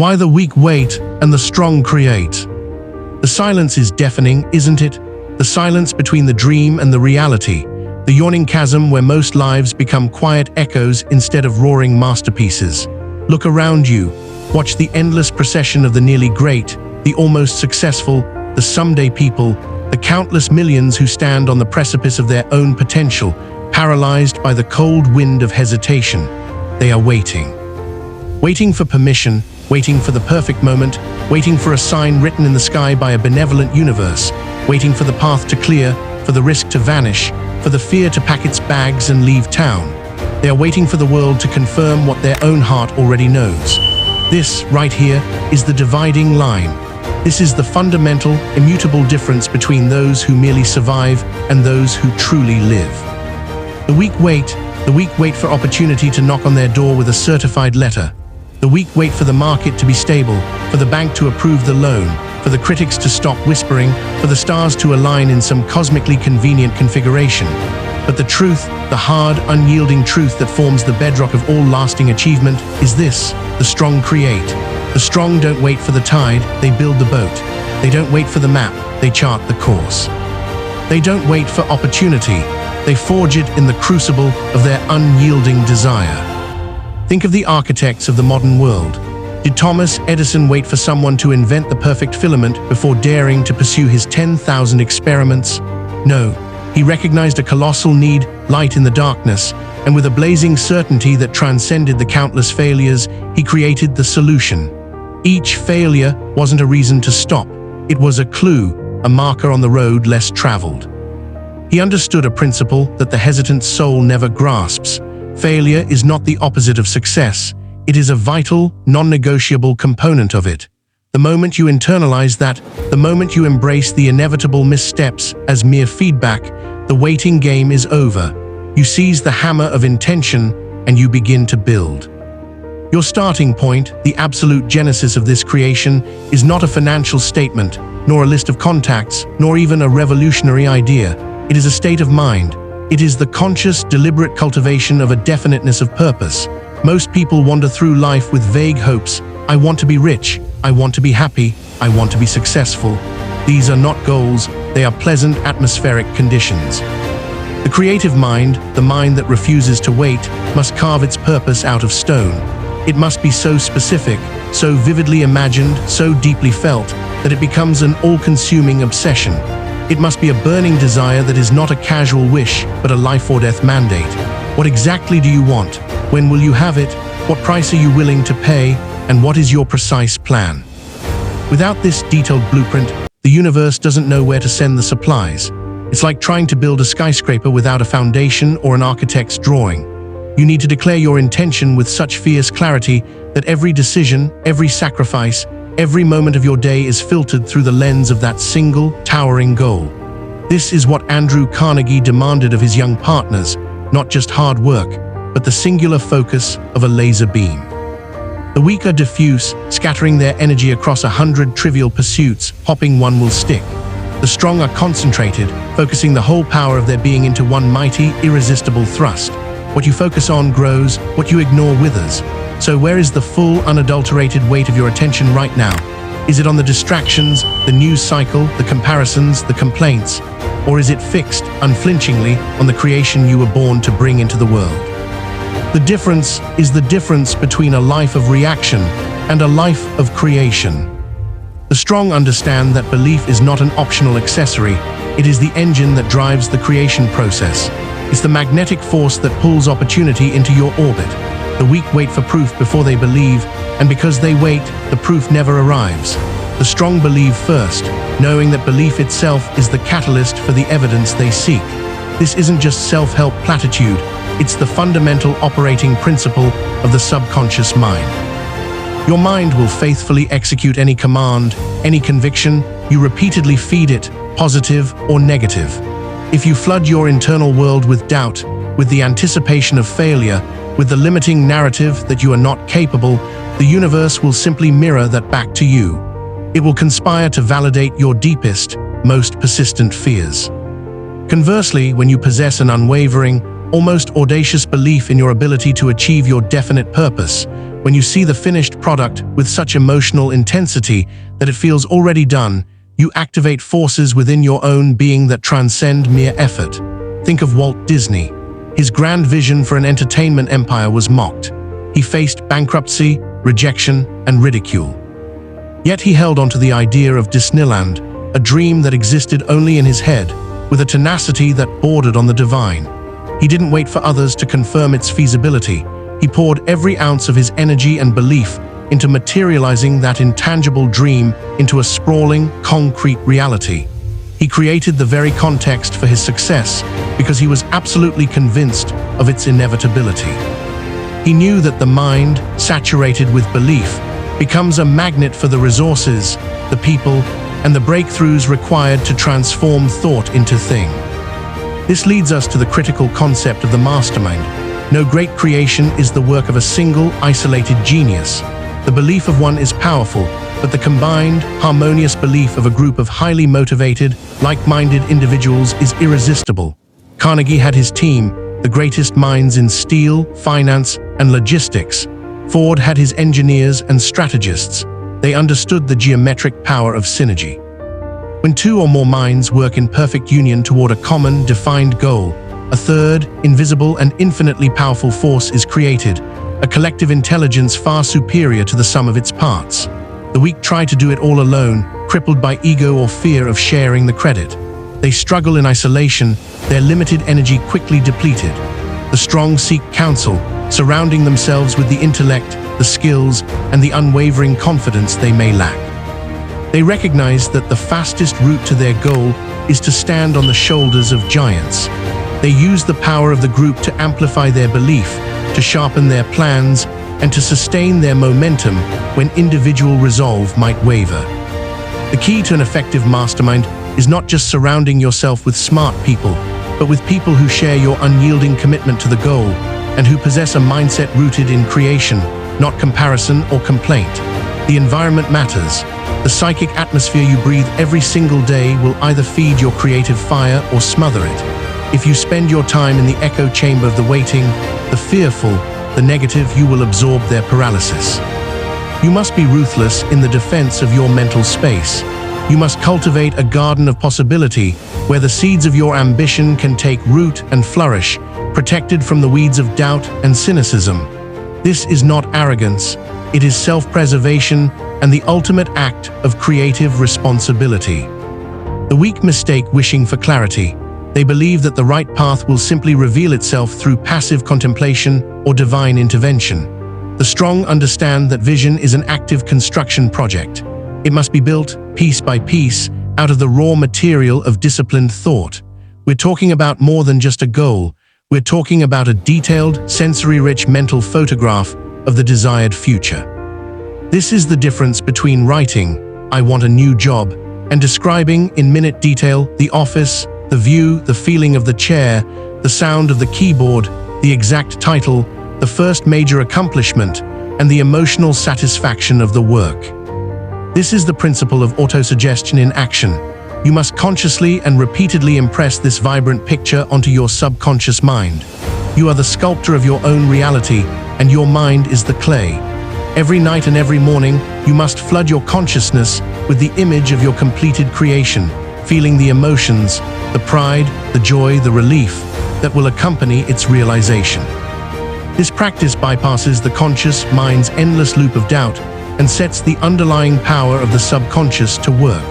Why the weak wait and the strong create. The silence is deafening, isn't it? The silence between the dream and the reality. The yawning chasm where most lives become quiet echoes instead of roaring masterpieces. Look around you. Watch the endless procession of the nearly great, the almost successful, the someday people, the countless millions who stand on the precipice of their own potential, paralyzed by the cold wind of hesitation. They are waiting. Waiting for permission, waiting for the perfect moment, waiting for a sign written in the sky by a benevolent universe, waiting for the path to clear, for the risk to vanish, for the fear to pack its bags and leave town. They are waiting for the world to confirm what their own heart already knows. This, right here, is the dividing line. This is the fundamental, immutable difference between those who merely survive and those who truly live. The weak wait for opportunity to knock on their door with a certified letter. The weak wait for the market to be stable, for the bank to approve the loan, for the critics to stop whispering, for the stars to align in some cosmically convenient configuration. But the truth, the hard, unyielding truth that forms the bedrock of all lasting achievement, is this: the strong create. The strong don't wait for the tide, they build the boat. They don't wait for the map, they chart the course. They don't wait for opportunity, they forge it in the crucible of their unyielding desire. Think of the architects of the modern world. Did Thomas Edison wait for someone to invent the perfect filament before daring to pursue his 10,000 experiments? No. He recognized a colossal need, light in the darkness, and with a blazing certainty that transcended the countless failures, he created the solution. Each failure wasn't a reason to stop. It was a clue, a marker on the road less traveled. He understood a principle that the hesitant soul never grasps. Failure is not the opposite of success. It is a vital, non-negotiable component of it. The moment you internalize that, the moment you embrace the inevitable missteps as mere feedback, the waiting game is over. You seize the hammer of intention and you begin to build. Your starting point, the absolute genesis of this creation, is not a financial statement, nor a list of contacts, nor even a revolutionary idea. It is a state of mind. It is the conscious, deliberate cultivation of a definiteness of purpose. Most people wander through life with vague hopes. I want to be rich. I want to be happy. I want to be successful. These are not goals. They are pleasant atmospheric conditions. The creative mind, the mind that refuses to wait, must carve its purpose out of stone. It must be so specific, so vividly imagined, so deeply felt, that it becomes an all-consuming obsession. It must be a burning desire that is not a casual wish, but a life-or-death mandate. What exactly do you want? When will you have it? What price are you willing to pay? And what is your precise plan? Without this detailed blueprint, the universe doesn't know where to send the supplies. It's like trying to build a skyscraper without a foundation or an architect's drawing. You need to declare your intention with such fierce clarity that every decision, every sacrifice, every moment of your day is filtered through the lens of that single, towering goal. This is what Andrew Carnegie demanded of his young partners, not just hard work, but the singular focus of a laser beam. The weak are diffuse, scattering their energy across 100 trivial pursuits, hoping one will stick. The strong are concentrated, focusing the whole power of their being into one mighty, irresistible thrust. What you focus on grows, what you ignore withers. So where is the full, unadulterated weight of your attention right now? Is it on the distractions, the news cycle, the comparisons, the complaints? Or is it fixed, unflinchingly, on the creation you were born to bring into the world? The difference is the difference between a life of reaction and a life of creation. The strong understand that belief is not an optional accessory. It is the engine that drives the creation process. It's the magnetic force that pulls opportunity into your orbit. The weak wait for proof before they believe, and because they wait, the proof never arrives. The strong believe first, knowing that belief itself is the catalyst for the evidence they seek. This isn't just self-help platitude, it's the fundamental operating principle of the subconscious mind. Your mind will faithfully execute any command, any conviction, you repeatedly feed it, positive or negative. If you flood your internal world with doubt, with the anticipation of failure, with the limiting narrative that you are not capable, the universe will simply mirror that back to you. It will conspire to validate your deepest, most persistent fears. Conversely, when you possess an unwavering, almost audacious belief in your ability to achieve your definite purpose, When you see the finished product with such emotional intensity that it feels already done, you activate forces within your own being that transcend mere effort. Think of Walt Disney. His grand vision for an entertainment empire was mocked. He faced bankruptcy, rejection, and ridicule. Yet he held onto the idea of Disneyland, a dream that existed only in his head, with a tenacity that bordered on the divine. He didn't wait for others to confirm its feasibility. He poured every ounce of his energy and belief into materializing that intangible dream into a sprawling, concrete reality. He created the very context for his success because he was absolutely convinced of its inevitability. He knew that the mind, saturated with belief, becomes a magnet for the resources, the people, and the breakthroughs required to transform thought into thing. This leads us to the critical concept of the mastermind. No great creation is the work of a single, isolated genius. The belief of one is powerful, but the combined, harmonious belief of a group of highly motivated, like-minded individuals is irresistible. Carnegie had his team, the greatest minds in steel, finance, and logistics. Ford had his engineers and strategists. They understood the geometric power of synergy. When two or more minds work in perfect union toward a common, defined goal, a third, invisible and infinitely powerful force is created, a collective intelligence far superior to the sum of its parts. The weak try to do it all alone, crippled by ego or fear of sharing the credit. They struggle in isolation, their limited energy quickly depleted. The strong seek counsel, surrounding themselves with the intellect, the skills, and the unwavering confidence they may lack. They recognize that the fastest route to their goal is to stand on the shoulders of giants. They use the power of the group to amplify their belief, to sharpen their plans, and to sustain their momentum when individual resolve might waver. The key to an effective mastermind is not just surrounding yourself with smart people, but with people who share your unyielding commitment to the goal and who possess a mindset rooted in creation, not comparison or complaint. The environment matters. The psychic atmosphere you breathe every single day will either feed your creative fire or smother it. If you spend your time in the echo chamber of the waiting, the fearful, the negative, you will absorb their paralysis. You must be ruthless in the defense of your mental space. You must cultivate a garden of possibility where the seeds of your ambition can take root and flourish, protected from the weeds of doubt and cynicism. This is not arrogance, it is self-preservation and the ultimate act of creative responsibility. The weak mistake wishing for clarity. They believe that the right path will simply reveal itself through passive contemplation or divine intervention. The strong understand that vision is an active construction project. It must be built, piece by piece, out of the raw material of disciplined thought. We're talking about more than just a goal. We're talking about a detailed, sensory-rich mental photograph of the desired future. This is the difference between writing, "I want a new job," and describing in minute detail the office, the view, the feeling of the chair, the sound of the keyboard, the exact title, the first major accomplishment, and the emotional satisfaction of the work. This is the principle of autosuggestion in action. You must consciously and repeatedly impress this vibrant picture onto your subconscious mind. You are the sculptor of your own reality, and your mind is the clay. Every night and every morning, you must flood your consciousness with the image of your completed creation, feeling the emotions, the pride, the joy, the relief that will accompany its realization. This practice bypasses the conscious mind's endless loop of doubt and sets the underlying power of the subconscious to work.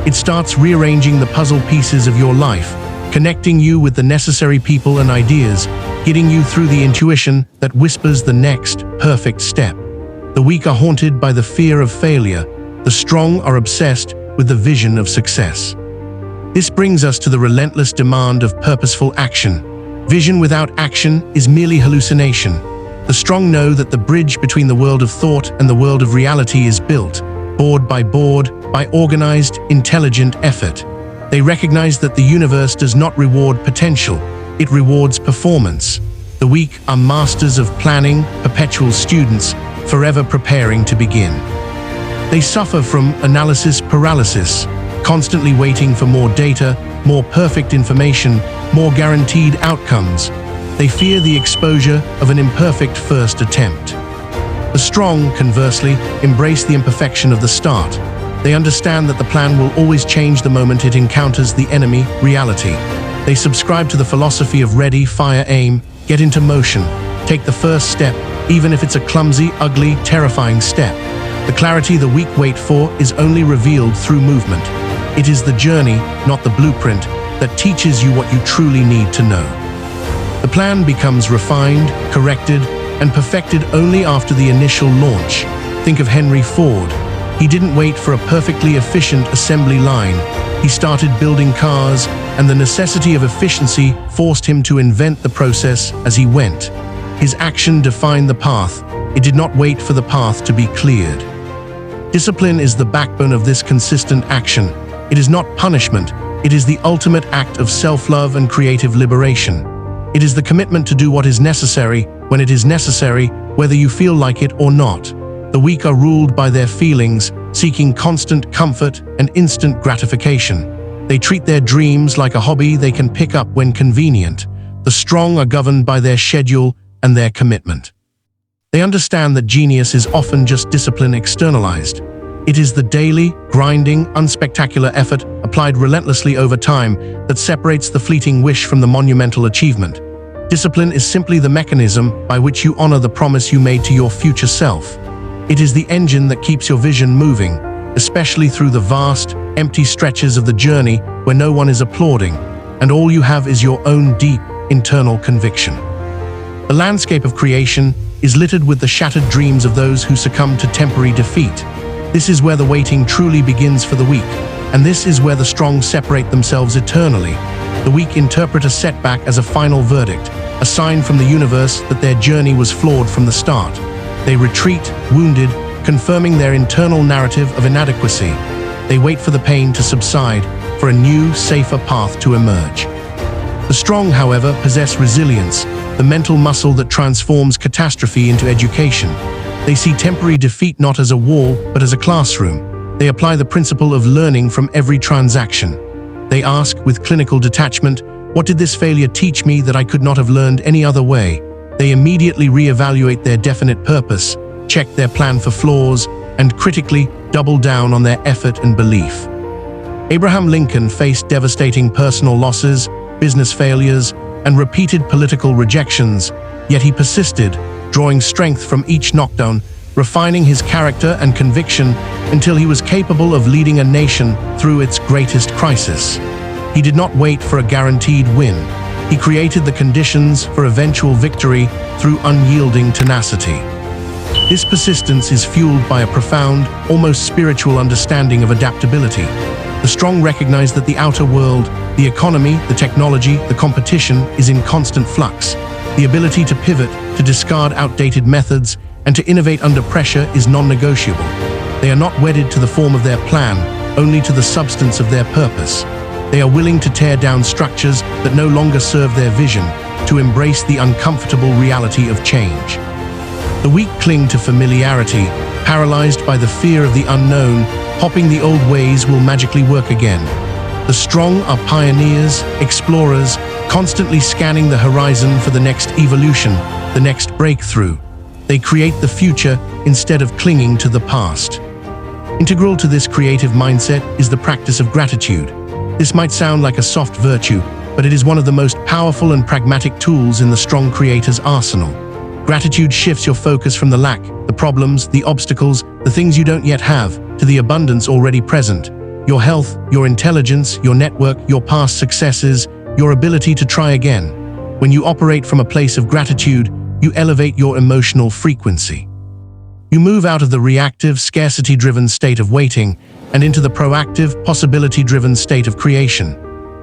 It starts rearranging the puzzle pieces of your life, connecting you with the necessary people and ideas, getting you through the intuition that whispers the next perfect step. The weak are haunted by the fear of failure. The strong are obsessed with the vision of success. This brings us to the relentless demand of purposeful action. Vision without action is merely hallucination. The strong know that the bridge between the world of thought and the world of reality is built, board, by organized, intelligent effort. They recognize that the universe does not reward potential, it rewards performance. The weak are masters of planning, perpetual students, forever preparing to begin. They suffer from analysis paralysis, constantly waiting for more data, more perfect information, more guaranteed outcomes. They fear the exposure of an imperfect first attempt. The strong, conversely, embrace the imperfection of the start. They understand that the plan will always change the moment it encounters the enemy, reality. They subscribe to the philosophy of ready, fire, aim, get into motion, take the first step, even if it's a clumsy, ugly, terrifying step. The clarity the weak wait for is only revealed through movement. It is the journey, not the blueprint, that teaches you what you truly need to know. The plan becomes refined, corrected, and perfected only after the initial launch. Think of Henry Ford. He didn't wait for a perfectly efficient assembly line. He started building cars, and the necessity of efficiency forced him to invent the process as he went. His action defined the path. It did not wait for the path to be cleared. Discipline is the backbone of this consistent action. It is not punishment. It is the ultimate act of self-love and creative liberation. It is the commitment to do what is necessary when it is necessary, whether you feel like it or not. The weak are ruled by their feelings, seeking constant comfort and instant gratification. They treat their dreams like a hobby they can pick up when convenient. The strong are governed by their schedule and their commitment. They understand that genius is often just discipline externalized. It is the daily, grinding, unspectacular effort applied relentlessly over time that separates the fleeting wish from the monumental achievement. Discipline is simply the mechanism by which you honor the promise you made to your future self. It is the engine that keeps your vision moving, especially through the vast, empty stretches of the journey where no one is applauding, and all you have is your own deep, internal conviction. The landscape of creation is littered with the shattered dreams of those who succumb to temporary defeat. This is where the waiting truly begins for the weak, and this is where the strong separate themselves eternally. The weak interpret a setback as a final verdict, a sign from the universe that their journey was flawed from the start. They retreat, wounded, confirming their internal narrative of inadequacy. They wait for the pain to subside, for a new, safer path to emerge. The strong, however, possess resilience, the mental muscle that transforms catastrophe into education. They see temporary defeat not as a wall, but as a classroom. They apply the principle of learning from every transaction. They ask, with clinical detachment, what did this failure teach me that I could not have learned any other way? They immediately reevaluate their definite purpose, check their plan for flaws, and critically double down on their effort and belief. Abraham Lincoln faced devastating personal losses, business failures, and repeated political rejections, yet he persisted, drawing strength from each knockdown, refining his character and conviction until he was capable of leading a nation through its greatest crisis. He did not wait for a guaranteed win. He created the conditions for eventual victory through unyielding tenacity. This persistence is fueled by a profound, almost spiritual understanding of adaptability. The strong recognize that the outer world, the economy, the technology, the competition is in constant flux. The ability to pivot, to discard outdated methods, and to innovate under pressure is non-negotiable. They are not wedded to the form of their plan, only to the substance of their purpose. They are willing to tear down structures that no longer serve their vision, to embrace the uncomfortable reality of change. The weak cling to familiarity, paralyzed by the fear of the unknown, hoping the old ways will magically work again. The strong are pioneers, explorers, constantly scanning the horizon for the next evolution, the next breakthrough. They create the future instead of clinging to the past. Integral to this creative mindset is the practice of gratitude. This might sound like a soft virtue, but it is one of the most powerful and pragmatic tools in the strong creator's arsenal. Gratitude shifts your focus from the lack, the problems, the obstacles, the things you don't yet have, to the abundance already present. Your health, your intelligence, your network, your past successes, your ability to try again. When you operate from a place of gratitude, you elevate your emotional frequency. You move out of the reactive, scarcity-driven state of waiting and into the proactive, possibility-driven state of creation.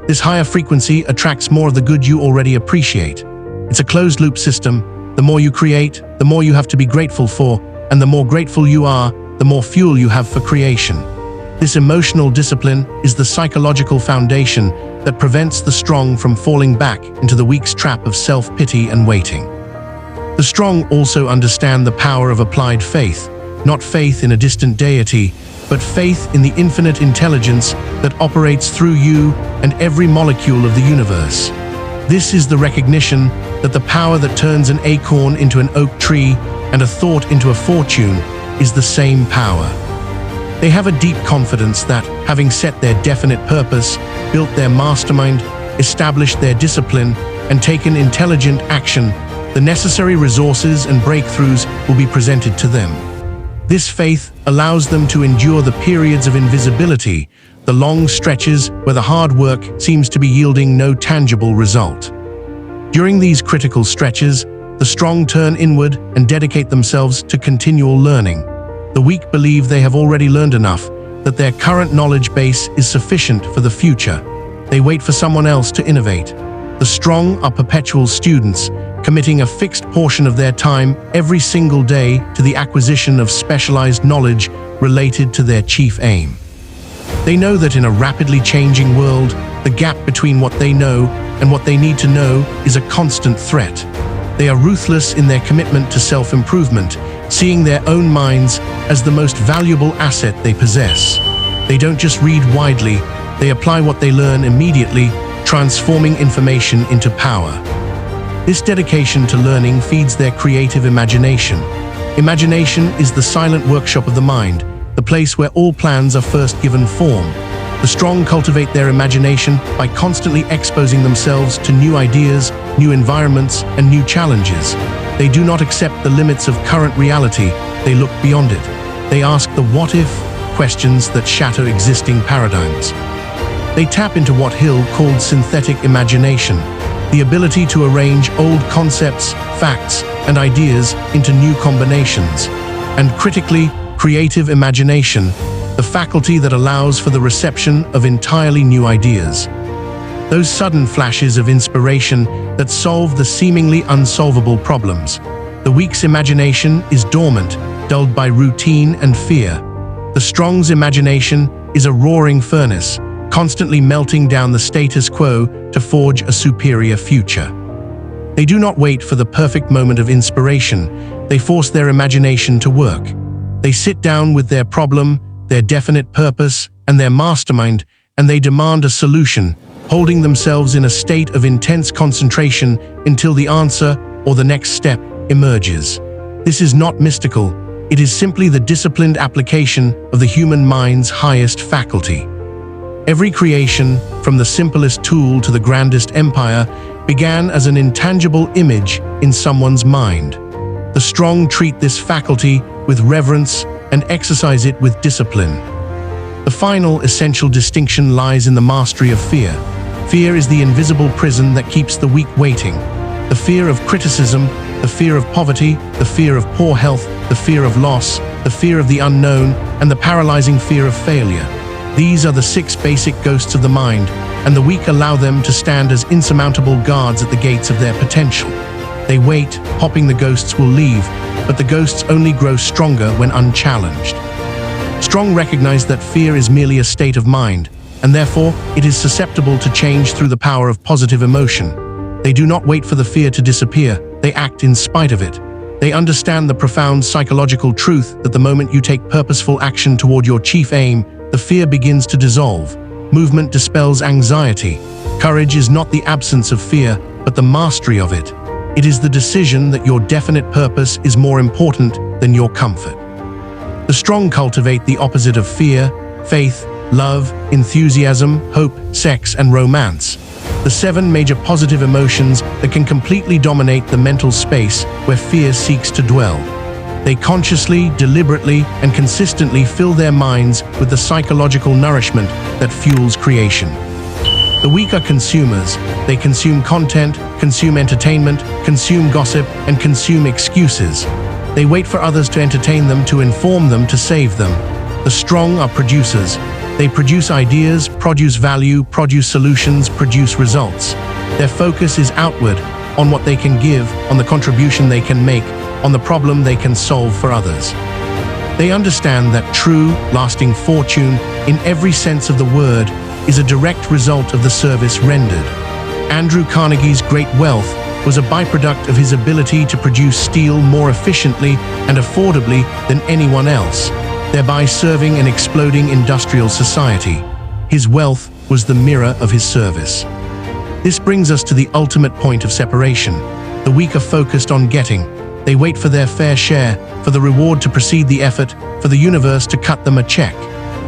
This higher frequency attracts more of the good you already appreciate. It's a closed-loop system. The more you create, the more you have to be grateful for, and the more grateful you are, the more fuel you have for creation. This emotional discipline is the psychological foundation that prevents the strong from falling back into the weak's trap of self-pity and waiting. The strong also understand the power of applied faith, not faith in a distant deity, but faith in the infinite intelligence that operates through you and every molecule of the universe. This is the recognition that the power that turns an acorn into an oak tree and a thought into a fortune is the same power. They have a deep confidence that, having set their definite purpose, built their mastermind, established their discipline, and taken intelligent action, the necessary resources and breakthroughs will be presented to them. This faith allows them to endure the periods of invisibility, the long stretches where the hard work seems to be yielding no tangible result. During these critical stretches, the strong turn inward and dedicate themselves to continual learning. The weak believe they have already learned enough, that their current knowledge base is sufficient for the future. They wait for someone else to innovate. The strong are perpetual students, committing a fixed portion of their time every single day to the acquisition of specialized knowledge related to their chief aim. They know that in a rapidly changing world, the gap between what they know and what they need to know is a constant threat. They are ruthless in their commitment to self-improvement, seeing their own minds as the most valuable asset they possess. They don't just read widely, they apply what they learn immediately, transforming information into power. This dedication to learning feeds their creative imagination. Imagination is the silent workshop of the mind, the place where all plans are first given form. The strong cultivate their imagination by constantly exposing themselves to new ideas, new environments, and new challenges. They do not accept the limits of current reality, they look beyond it. They ask the what-if questions that shatter existing paradigms. They tap into what Hill called synthetic imagination, the ability to arrange old concepts, facts, and ideas into new combinations. And critically, creative imagination, the faculty that allows for the reception of entirely new ideas. Those sudden flashes of inspiration that solve the seemingly unsolvable problems. The weak's imagination is dormant, dulled by routine and fear. The strong's imagination is a roaring furnace, constantly melting down the status quo to forge a superior future. They do not wait for the perfect moment of inspiration, they force their imagination to work. They sit down with their problem, their definite purpose, and their mastermind, and they demand a solution, holding themselves in a state of intense concentration until the answer or the next step emerges. This is not mystical, it is simply the disciplined application of the human mind's highest faculty. Every creation, from the simplest tool to the grandest empire, began as an intangible image in someone's mind. The strong treat this faculty with reverence and exercise it with discipline. The final essential distinction lies in the mastery of fear. Fear is the invisible prison that keeps the weak waiting. The fear of criticism, the fear of poverty, the fear of poor health, the fear of loss, the fear of the unknown, and the paralyzing fear of failure. These are the 6 basic ghosts of the mind, and the weak allow them to stand as insurmountable guards at the gates of their potential. They wait, hoping the ghosts will leave, but the ghosts only grow stronger when unchallenged. Strong recognize that fear is merely a state of mind, and therefore it is susceptible to change through the power of positive emotion. They do not wait for the fear to disappear, they act in spite of it. They understand the profound psychological truth that the moment you take purposeful action toward your chief aim, the fear begins to dissolve. Movement dispels anxiety. Courage is not the absence of fear, but the mastery of it. It is the decision that your definite purpose is more important than your comfort. The strong cultivate the opposite of fear: faith, love, enthusiasm, hope, sex, and romance. The 7 major positive emotions that can completely dominate the mental space where fear seeks to dwell. They consciously, deliberately, and consistently fill their minds with the psychological nourishment that fuels creation. The weak are consumers. They consume content, consume entertainment, consume gossip, and consume excuses. They wait for others to entertain them, to inform them, to save them. The strong are producers. They produce ideas, produce value, produce solutions, produce results. Their focus is outward, on what they can give, on the contribution they can make, on the problem they can solve for others. They understand that true, lasting fortune, in every sense of the word, is a direct result of the service rendered. Andrew Carnegie's great wealth was a byproduct of his ability to produce steel more efficiently and affordably than anyone else, thereby serving an exploding industrial society. His wealth was the mirror of his service. This brings us to the ultimate point of separation. The weak are focused on getting. They wait for their fair share, for the reward to precede the effort, for the universe to cut them a check.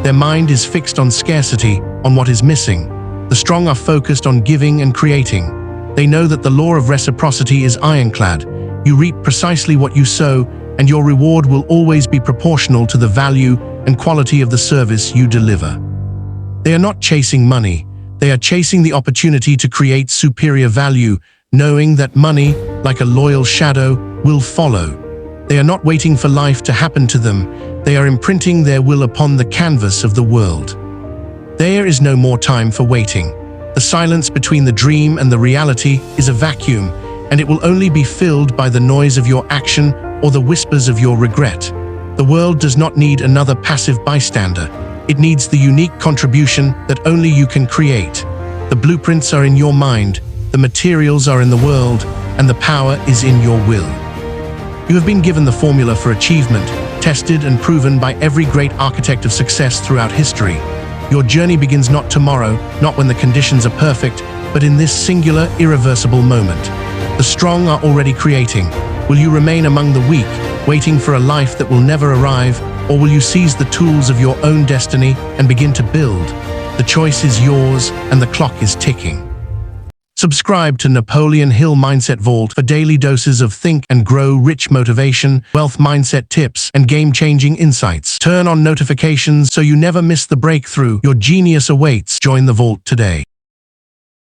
Their mind is fixed on scarcity, on what is missing. The strong are focused on giving and creating. They know that the law of reciprocity is ironclad. You reap precisely what you sow, and your reward will always be proportional to the value and quality of the service you deliver. They are not chasing money. They are chasing the opportunity to create superior value, knowing that money, like a loyal shadow, will follow. They are not waiting for life to happen to them. They are imprinting their will upon the canvas of the world. There is no more time for waiting. The silence between the dream and the reality is a vacuum, and it will only be filled by the noise of your action or the whispers of your regret. The world does not need another passive bystander. It needs the unique contribution that only you can create. The blueprints are in your mind, the materials are in the world, and the power is in your will. You have been given the formula for achievement, tested and proven by every great architect of success throughout history. Your journey begins not tomorrow, not when the conditions are perfect, but in this singular, irreversible moment. The strong are already creating. Will you remain among the weak, waiting for a life that will never arrive, or will you seize the tools of your own destiny and begin to build? The choice is yours, and the clock is ticking. Subscribe to Napoleon Hill Mindset Vault for daily doses of think and grow rich motivation, wealth mindset tips, and game-changing insights. Turn on notifications so you never miss the breakthrough. Your genius awaits. Join the vault today.